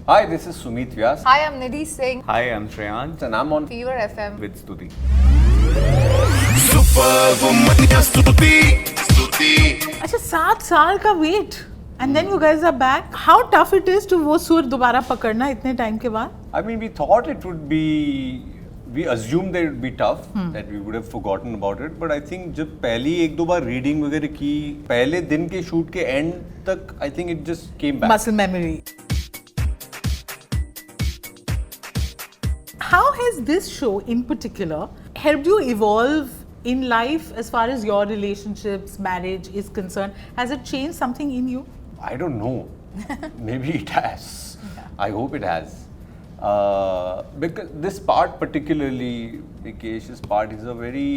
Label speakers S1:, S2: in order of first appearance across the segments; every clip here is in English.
S1: Hi, this is Sumeet Vyas.
S2: Hi, I'm Nidhi Singh.
S3: Hi, I'm Shreyansh
S1: And I'm on
S2: Fever FM.
S3: with Stutee.
S4: अच्छा 7 साल का wait and then you guys are back. How tough it is to वो सुर दोबारा पकड़ना इतने time के बाद?
S1: I mean, we thought it would be, we assumed that it would be tough, that we would have forgotten about it. But I think जब पहली एक दो बार रीडिंग वगैरह की, पहले दिन के शूट के एंड तक, I think it just came back.
S4: Muscle memory. How has this show in particular helped you evolve in life as far as your relationships, marriage is concerned? Has it changed something in you?
S1: I don't know. Maybe it has. I hope it has. Because this part particularly, Vikesh's part, is a very,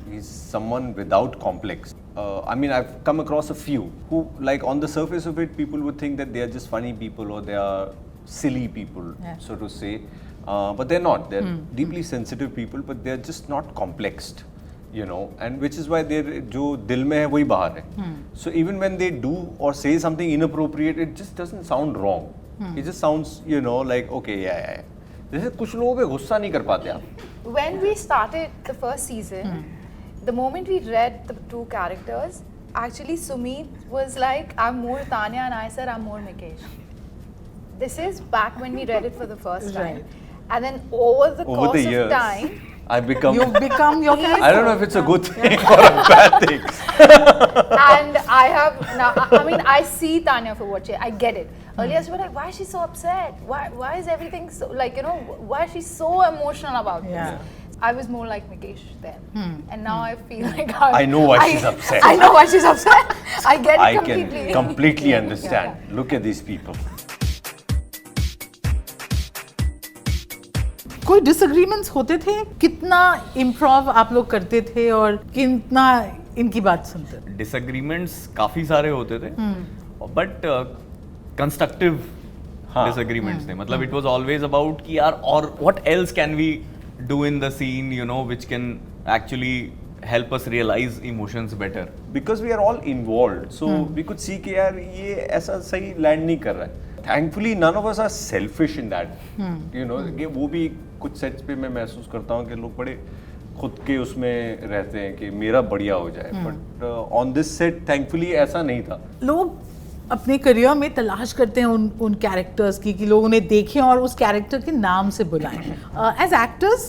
S1: he's someone without complex. I mean, I've come across a few who, like, on the surface of it, people would think that they are just funny people or they are silly people, so to say. But they're not. They're deeply sensitive people, but they're just not complexed, you know. And which is why they're जो दिल में है वही बाहर है. So even when they do or say something inappropriate, it just doesn't sound wrong. It just sounds, you know, like okay, yeah. जैसे कुछ लोगों पे गुस्सा नहीं कर पाते आप.
S2: When we started the first season, the moment we read the two characters, actually Sumeet was like, I'm more Tanya, and I said, I'm more Mikesh. This is back when we read it for the first time.
S4: Right.
S2: And then over the course
S1: the years,
S2: of time,
S1: I've become.
S4: You've become your character.
S1: I don't know if it's a good thing or a bad thing.
S2: and I have now, I mean, I see Tanya for what she, I get it. Earlier, I was like, why is she so upset? Why is everything so, like, you know, why is she so emotional about this? I was more like Mikesh then. And now I feel like
S1: I know why she's upset.
S2: I know why she's upset. I get it
S1: I
S2: completely.
S1: can completely understand. Look at these people.
S4: कोई disagreements होते थे? कितना improv आप लोग करते थे और कितना इनकी बात सुनते थे?
S3: डिसएग्रीमेंट्स काफी सारे होते थे, बट कंस्ट्रक्टिव डिसएग्रीमेंट्स थे. मतलब इट वाज ऑलवेज अबाउट कि यार और what else can we do in the scene, you know, which can actually help us realize emotions better.
S1: Because we are all involved, so we could see कि यार ये ऐसा सही land नहीं कर रहा है. Thankfully, none of us are selfish in that. You know, कि वो भी कुछ सेट्स पे मैं महसूस करता हूँ कि लोग बड़े खुद के उसमें रहते हैं कि मेरा बढ़िया हो जाए. But on this set, thankfully ऐसा नहीं था.
S4: लोग अपने करियर में तलाश करते हैं उन कैरेक्टर्स की कि लोग उन्हें देखें और उस कैरेक्टर के नाम से बुलाएं. As actors,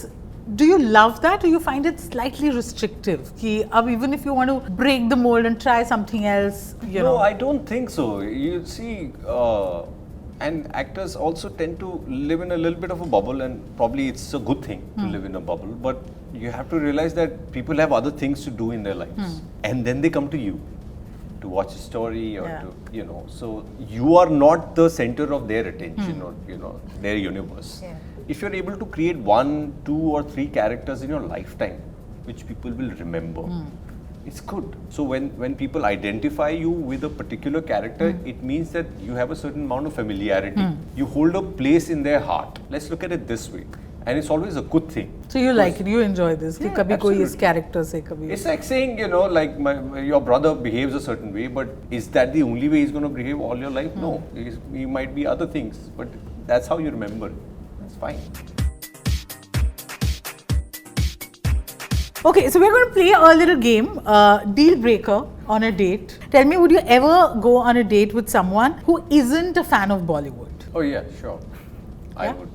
S4: do you love that or you find it slightly restrictive? कि अब even if you want to break the mold and try something else, you know.
S1: No, I don't think so. You see, and actors also tend to live in a little bit of a bubble, and probably it's a good thing to live in a bubble. But you have to realize that people have other things to do in their lives, and then they come to you to watch a story or to, you know. So you are not the center of their attention or, you know, their universe. If you're able to create 1, 2 or 3 characters in your lifetime, which people will remember, it's good. So when people identify you with a particular character, it means that you have a certain amount of familiarity. You hold a place in their heart. Let's look at it this way. And it's always a good thing.
S4: So you like it, you enjoy this. कि कभी कोई इस
S1: absolutely.
S4: character से कभी.
S1: It's like saying, you know, like your brother behaves a certain way, but is that the only way he's going to behave all your life? No. He might be other things, but that's how you remember it. That's fine.
S4: Okay, so we're going to play a little game, deal breaker on a date. Tell me, would you ever go on a date with someone who isn't a fan of Bollywood?
S1: Oh yeah, sure. I would.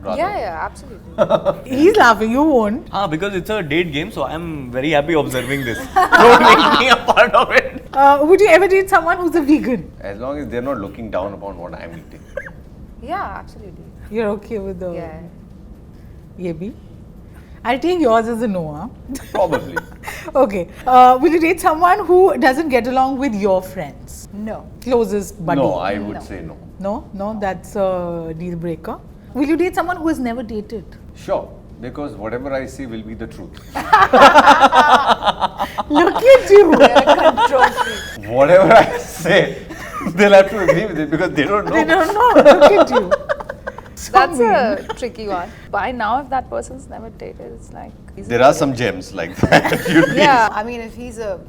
S1: Rather.
S2: Yeah, absolutely.
S4: He's laughing, you won't.
S3: Because it's a date game, so I'm very happy observing this. Don't make me a part of it.
S4: Would you ever date someone who's a vegan?
S1: As long as they're not looking down upon what I'm eating.
S2: Yeah, absolutely.
S4: You're okay with the...
S2: Yeah.
S4: Ye bhi? I'll take yours as a no, huh?
S1: Probably.
S4: Okay. Will you date someone who doesn't get along with your friends?
S2: No.
S4: Closest buddy?
S1: No, I would say no.
S4: No, that's a deal breaker. Will you date someone who has never dated?
S1: Sure, because whatever I say will be the truth.
S4: Look at you!
S2: Control freak.
S1: Whatever I say, they'll have to agree with it because they don't know.
S4: They don't know. Look at you.
S2: That's a tricky one. By now, if that person's never dated, it's like...
S1: There are some gems like that.
S2: Yeah, I mean, if he's a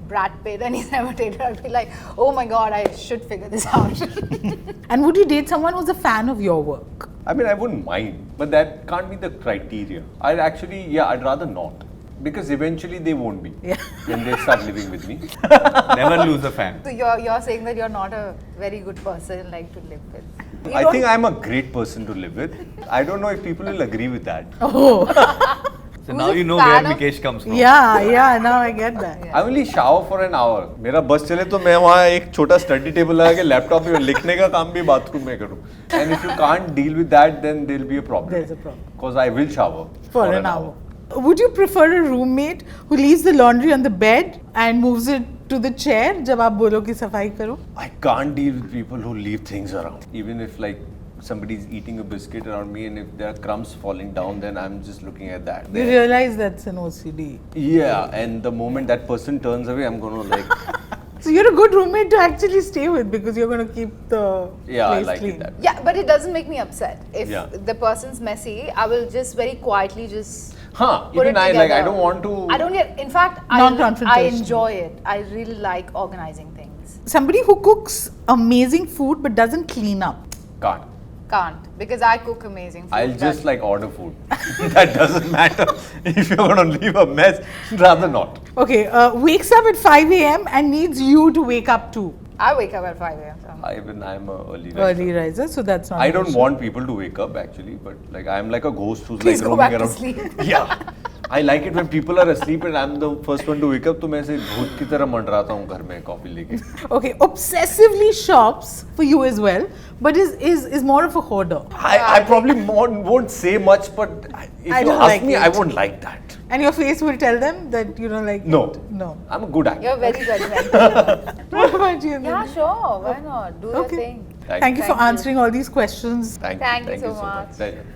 S2: Brad Pitt and he's never dated, I'll be like, oh my god, I should figure this out.
S4: And would you date someone who's a fan of your work?
S1: I mean, I wouldn't mind, but that can't be the criteria. I'd rather not. Because eventually they won't be when they start living with me.
S3: Never lose a fan.
S2: So you're saying that you're not a very good person like to live with.
S1: I think I'm a great person to live with. I don't know if people will agree with that.
S4: Oh.
S3: So
S2: Who's
S3: now
S2: a
S3: you know where
S2: fan of-
S3: Mikesh comes from.
S4: Yeah, now I get that.
S1: I only shower for an hour. मेरा बस चले तो मैं वहाँ एक छोटा study table लगा के लैपटॉप में लिखने का काम भी बाथरूम में करूँ. And if you can't deal with that, then there'll be a problem.
S4: There's a problem.
S1: Because I will shower
S4: For an hour. Would you prefer a roommate who leaves the laundry on the bed and moves it to the chair जब आप बोलो कि सफाई करो?
S1: I can't deal with people who leave things around. Even if like somebody's eating a biscuit around me and if there are crumbs falling down, then I'm just looking at that.
S4: You realize that's an OCD.
S1: Yeah, and the moment that person turns away, I'm gonna like.
S4: So you're a good roommate to actually stay with because you're going to keep the
S1: Yeah, I
S4: place
S1: like
S4: clean.
S1: it that way.
S2: Yeah, but it doesn't make me upset. If
S1: Yeah.
S2: the person's messy, I will just very quietly just
S1: Huh,
S2: put
S1: even
S2: it
S1: I
S2: together.
S1: like, I don't want to.
S2: I don't get, in fact, I
S4: Non-confrontational.
S2: enjoy it. I really like organizing things.
S4: Somebody who cooks amazing food but doesn't clean up.
S1: Can't.
S2: Can't, because I cook amazing food.
S1: I'll just like order food. That doesn't matter. If you're gonna leave a mess, rather not.
S4: Okay, wakes up at 5 a.m. and needs you to wake up too.
S2: I wake up at 5 a.m.
S1: I'm a early riser.
S4: Early riser, so that's not
S1: I
S4: an
S1: don't
S4: issue.
S1: want people to wake up actually, but like I'm like a ghost who's
S2: Please
S1: like
S2: go
S1: roaming
S2: back to
S1: around.
S2: sleep.
S1: Yeah. I like it when people are asleep and I'm the first one to wake up. तो मैं ऐसे भूत की तरह मंडराता हूँ घर में coffee लेके.
S4: Okay, obsessively shops for you as well, but is more of a hoarder.
S1: I probably won't say much, but if
S4: I
S1: you
S4: don't
S1: ask
S4: like
S1: me,
S4: it.
S1: I won't like that.
S4: And your face will tell them that you don't like
S1: No.
S4: it. No.
S1: I'm a good actor.
S2: You're very judgmental.
S4: What about you?
S2: Yeah,
S4: Nidhi?
S2: sure. Why not? Do your
S4: Okay.
S2: thing.
S4: Thank you for
S2: Thank you.
S4: answering all these questions.
S1: Thank
S2: Thank you so
S1: much.
S2: much.
S1: Pleasure.